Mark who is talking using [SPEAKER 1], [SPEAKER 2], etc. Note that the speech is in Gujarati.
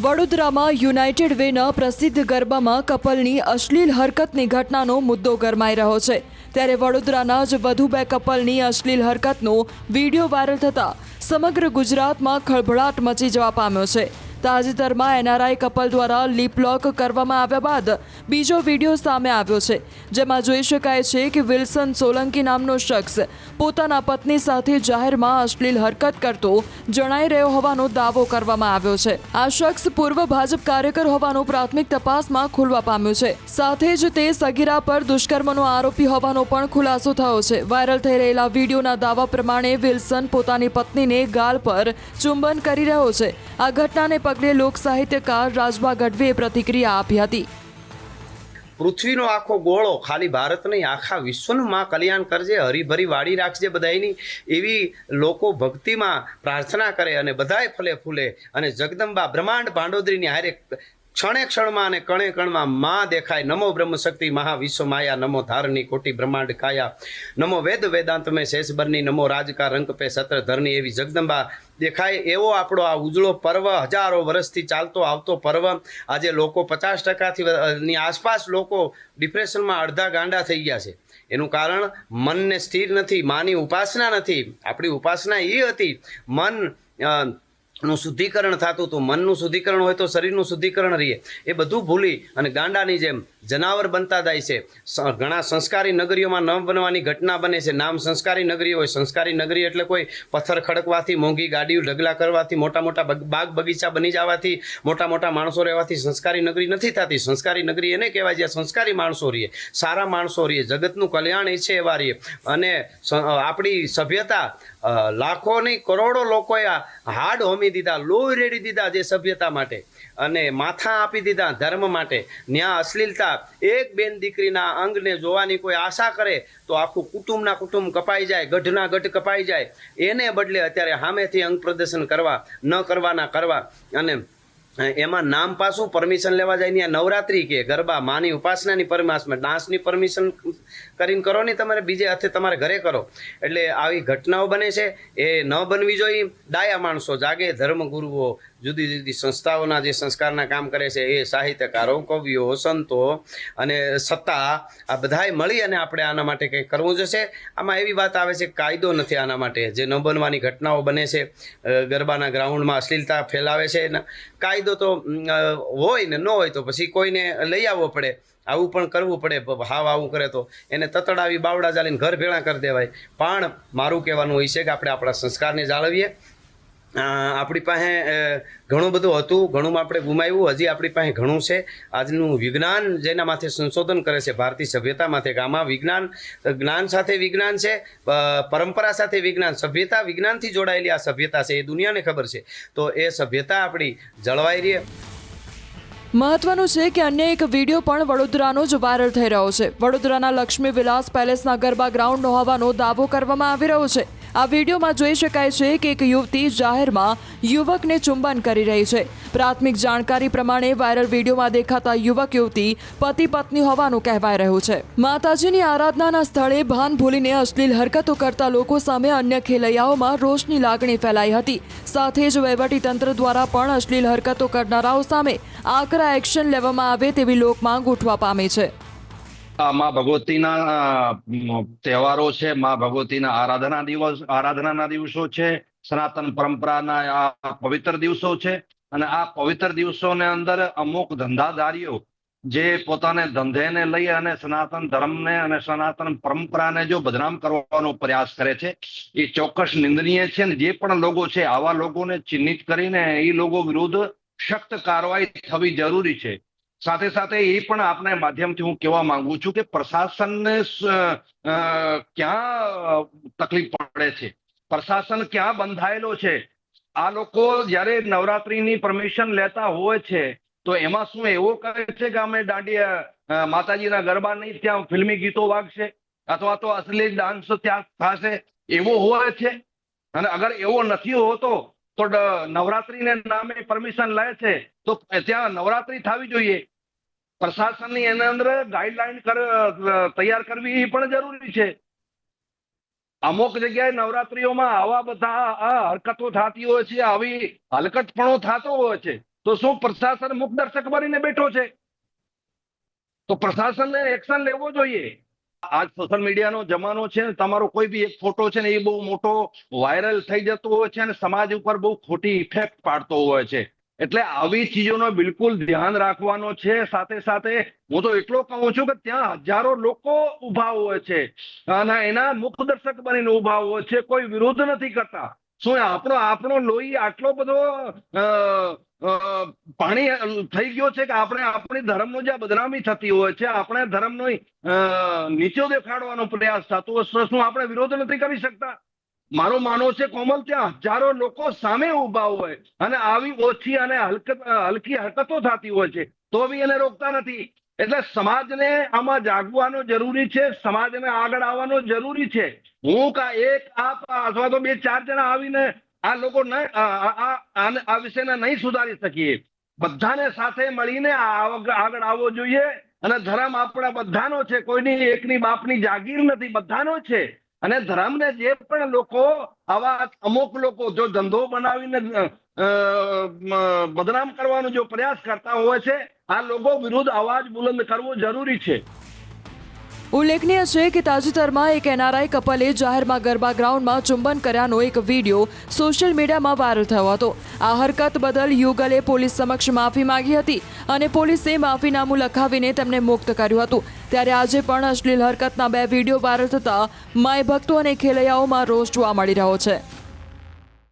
[SPEAKER 1] વડોદરામાં યુનાઇટેડ વેના પ્રસિદ્ધ ગરબામાં કપલની અશ્લીલ હરકતની ઘટનાનો મુદ્દો ગરમાઈ રહ્યો છે। ત્યારે વડોદરાના જ વધુ બે કપલની અશ્લીલ હરકતનો વિડીયો વાયરલ થતા સમગ્ર ગુજરાતમાં ખળભળાટ મચી જવા પામ્યો છે। તાજેતરમાં એનઆરઆઈ કપલ દ્વારા લિપ લોક કરવામાં આવ્યા બાદ બીજો વિડીયો સામે આવ્યો છે, જેમાં જોઈ શકાય છે કે વિલ્સન સોલંકી નામનો શખ્સ પોતાના પત્ની સાથે જાહેરમાં અશ્લીલ હરકત કરતો જણાઈ રહ્યો હોવાનો દાવો કરવામાં આવ્યો છે। આ શખ્સ પૂર્વ ભાજપ કાર્યકર હોવાનું પ્રાથમિક તપાસમાં ખુલવા પામ્યું છે। સાથે જ તે સગીરા પર દુષ્કર્મનો આરોપી હોવાનો પણ ખુલાસો થયો છે। વાયરલ થઈ રહેલા વિડીયોના દાવા પ્રમાણે વિલ્સન પોતાની પત્નીને ગાલ પર ચુંબન કરી રહ્યો છે। આ ઘટનાને પગલે લોક સાહિત્યકાર રાજભા ગઢવીએ પ્રતિક્રિયા આપી હતી।
[SPEAKER 2] પૃથ્વીનો આખો ગોળો ખાલી ભારત નહીં આખા વિશ્વનું માં કલ્યાણ કરજે, હરીભરી વાડી રાખજે બધાયની એવી લોકો ભક્તિમાં પ્રાર્થના કરે અને બધાય ફલે ફૂલે અને જગદંબા બ્રહ્માંડ ભાંડોદરીની હારે ક્ષણે ક્ષણમાં અને કણે કણમાં માં દેખાય। નમો બ્રહ્મ શક્તિ મહાવિશ્વ માયા, નમો ધારની કોટી બ્રહ્માંડ કાયા, નમો વેદ વેદાંત મેં શેષબરની, નમો રાજકા રંગ પે સત્ર ધરની એવી જગદંબા દેખાય। એવો આપણો આ ઉજળો પર્વ, હજારો વર્ષથી ચાલતો આવતો પર્વ આજે લોકો 50%ની આસપાસ લોકો ડિપ્રેશનમાં અડધા ગાંડા થઈ ગયા છે। એનું કારણ મનને સ્થિર નથી, માની ઉપાસના નથી। આપણી ઉપાસના એ હતી મન નું શુદ્ધિકરણ થતું હતું। મનનું શુદ્ધિકરણ હોય તો શરીરનું શુદ્ધિકરણ રહીએ, એ બધું ભૂલી અને ગાંડાની જેમ જનાવર બનતા જાય છે। ઘણા સંસ્કારી નગરીઓમાં ન બનવાની ઘટના બને છે। નામ સંસ્કારી નગરી હોય, સંસ્કારી નગરી એટલે કોઈ પથ્થર ખડકવાથી, મોંઘી ગાડીઓ ઢગલા કરવાથી, મોટા મોટા બાગ બગીચા બની જવાથી, મોટા મોટા માણસો રહેવાથી સંસ્કારી નગરી નથી થતી। સંસ્કારી નગરી એને કહેવાય જ્યાં સંસ્કારી માણસો રહીએ, સારા માણસો રહીએ, જગતનું કલ્યાણ ઈચ્છે એવા રહીએ। અને આપણી સભ્યતા લાખો નહીં કરોડો લોકોએ હાડ હોમી દીધા, લોહી રેડી દીધા જે સભ્યતા માટે અને માથા આપી દીધા ધર્મ માટે। ન્યા અશ્લીલતા એક બેન દીકરીના અંગને જોવાની કોઈ આશા કરે તો આખું કુટુંબના કુટુંબ કપાઈ જાય, ગઢના ગઢ કપાઈ જાય। એને બદલે અત્યારે સામેથી અંગ પ્રદર્શન કરવા ન કરવાના કરવા અને એમાં નામ પાછું પરમિશન લેવા જાય ને નવરાત્રી કે ગરબા માની ઉપાસનાની પરમાસમાં ડાન્સની પરમિશન કરીને કરો ને તમારે બીજે હાથે તમારે ઘરે કરો। એટલે આવી ઘટનાઓ બને છે, એ ન બનવી જોઈએ। ડાયા માણસો જાગે, ધર્મગુરુઓ, જુદી જુદી સંસ્થાઓના જે સંસ્કારના કામ કરે છે એ સાહિત્યકારો, કવિઓ, સંતો અને સત્તા આ બધાય મળી અને આપણે આના માટે કંઈક કરવું જશે। આમાં એવી વાત આવે છે કાયદો નથી આના માટે, જે ન બનવાની ઘટનાઓ બને છે, ગરબાના ગ્રાઉન્ડમાં અશ્લીલતા ફેલાવે છે, કાયદો તો હોય ને ન હોય તો પછી કોઈને લઈ આવવો પડે। આવું પણ કરવું પડે, હાવ આવું કરે તો એને તતડાવી બાવડા ચાલીને ઘર ભેળા કરી દેવાય। પણ મારું કહેવાનું હોય છે કે આપણે આપણા સંસ્કારને જાળવીએ। આપણી પાસે ઘણું બધું હતું, ઘણું આપણે ગુમાવ્યું, હજી આપણી પાસે ઘણું છે। આજનું વિજ્ઞાન જેના માથે સંશોધન કરે છે ભારતીય સભ્યતા માથે, કે આમાં વિજ્ઞાન, જ્ઞાન સાથે વિજ્ઞાન છે, પરંપરા સાથે વિજ્ઞાન, સભ્યતા વિજ્ઞાનથી જોડાયેલી આ સભ્યતા છે, એ દુનિયાને ખબર છે। તો એ સભ્યતા આપણી જળવાઈ રહે।
[SPEAKER 1] મહત્વનું છે કે અન્ય એક વિડીયો પણ વડોદરાનો જ વાયરલ થઈ રહ્યો છે। વડોદરાના લક્ષ્મી વિલાસ પેલેસના ગરબા ગ્રાઉન્ડનો હોવાનો દાવો કરવામાં આવી રહ્યો છે। આ વિડીયોમાં જોઈ શકાય છે કે એક યુવતી જાહેરમાં યુવકને ચુંબન કરી રહી છે। પ્રાથમિક જાણકારી પ્રમાણે વાયરલ વિડીયોમાં દેખાતા યુવક યુવતી પતિ પત્ની હોવાનું કહેવાય રહ્યું છે। માતાજીની આરાધનાના સ્થળે ભાન ભૂલીને અશ્લીલ હરકતો કરતા લોકો સામે અન્ય ખેલૈયાઓમાં રોષની લાગણી ફેલાઈ હતી। સાથે જ વહીવટીતંત્ર દ્વારા પણ અશ્લીલ હરકતો કરનારાઓ સામે આકરા એક્શન લેવામાં આવે તેવી લોકમાંગ ઉઠવા પામી છે।
[SPEAKER 3] માં ભગવતીના તહેવારો છે, માં ભગવતીના આરાધનાના દિવસો છે, સનાતન પરંપરાના આ પવિત્ર દિવસો છે। અને આ પવિત્ર દિવસોને અંદર અમુક ધંધાદારીઓ જે પોતાને ધંધેને લઈ અને સનાતન ધર્મને અને સનાતન પરંપરાને જો બદનામ કરવાનો પ્રયાસ કરે છે, એ ચોક્કસ નિંદનીય છે। ને જે પણ લોકો છે આવા લોકોને ચિહ્નિત કરીને એ લોકો વિરુદ્ધ સખ્ત કાર્યવાહી થવી જરૂરી છે। સાથે સાથે એ પણ આપના માધ્યમથી હું કહેવા માંગુ છું કે પ્રશાસનને ક્યાં તકલીફ પડે છે, પ્રશાસન ક્યાં બંધાયેલો છે। આ લોકો જ્યારે નવરાત્રીની પરમિશન લેતા હોય છે તો એમાં શું એવો કહે છે કે અમે દાંડિયા માતાજીના ગરબા નહીં, ત્યાં ફિલ્મી ગીતો વાગશે અથવા તો અશ્લીલ ડાન્સ ત્યાં થશે, એવો હોય છે? અને અગર એવો નથી હોતો તો નવરાત્રીને નામે પરમિશન લે છે તો ત્યાં નવરાત્રી થવી જોઈએ। પ્રશાસનની એના અંદર ગાઈડલાઈન તૈયાર કરવી પણ જરૂરી છે। અમુક જગ્યાએ નવરાત્રીઓમાં આવા બધા હરકતો થતી હોય છે, આવી હલકટપણો થતો હોય છે, તો શું પ્રશાસન મુખ દર્શક બનીને બેઠો છે? તો પ્રશાસનને એક્શન લેવો જોઈએ. આજ સોશિયલ મીડિયાનો જમાનો છે ને, તમારો કોઈ બી એક ફોટો છે ને એ બહુ મોટો વાયરલ થઈ જતો હોય છે અને સમાજ ઉપર બહુ ખોટી ઇફેક્ટ પાડતો હોય છે. એટલે આવી ચીજોનો બિલકુલ ધ્યાન રાખવાનો છે. સાથે સાથે હું તો એટલો કહું છું કે ત્યાં હજારો લોકો ઉભા હોય છે અને એના મુખદર્શક બનીને ઉભા હોય છે, કોઈ વિરોધ નથી કરતા. શું આપણો લોહી આટલો બધો પાણી થઈ ગયો છે કે આપણે આપણી ધર્મનો જે બદનામી થતી હોય છે, આપણે ધર્મનો નીચો દેખાડવાનો પ્રયાસ થતો હોય, શું આપણે વિરોધ નથી કરી શકતા? મારો માનવો છે કોમલ, ત્યાં હજારો લોકો સામે ઉભા હોય અને આવી ઓછી અને હલકી હરકતો થતી હોય છે તો બી એને રોકતા નથી. એટલે સમાજને આમાં જાગવાનો જરૂરી છે, સમાજને આગળ આવવાનો જરૂરી છે. હું એક આપ અથવા તો 2-4 જણા આવીને આ લોકો આ વિષયને નહીં સુધારી શકીએ. બધાને સાથે મળીને આગળ આવવો જોઈએ. અને ધર્મ આપણા બધાનો છે, કોઈની એકની બાપની જાગીર નથી, બધાનો છે. અને ધર્મને જે પણ લોકો આવા અમુક લોકો જો ધંધો બનાવીને બદનામ કરવાનો જો પ્રયાસ કરતા હોય છે, આ લોકો વિરુદ્ધ અવાજ બુલંદ કરવો જરૂરી છે.
[SPEAKER 1] ઉલ્લેખનીય છે કે તાજેતરમાં એક એનઆરઆઈ કપલે જાહેરમાં ગરબા ગ્રાઉન્ડમાં ચુંબન કર્યાનો એક વિડીયો સોશિયલ મીડિયામાં વાયરલ થયો હતો. આ હરકત બદલ યુગલે પોલીસ સમક્ષ માફી માંગી હતી અને પોલીસે માફીનામું લખાવીને તેમને મુક્ત કર્યું હતું. ત્યારે આજે પણ અશ્લીલ હરકતના 2 વિડીયો વાયરલ થતા માય ભક્તો અને ખેલૈયાઓમાં રોષ જોવા મળી રહ્યો છે.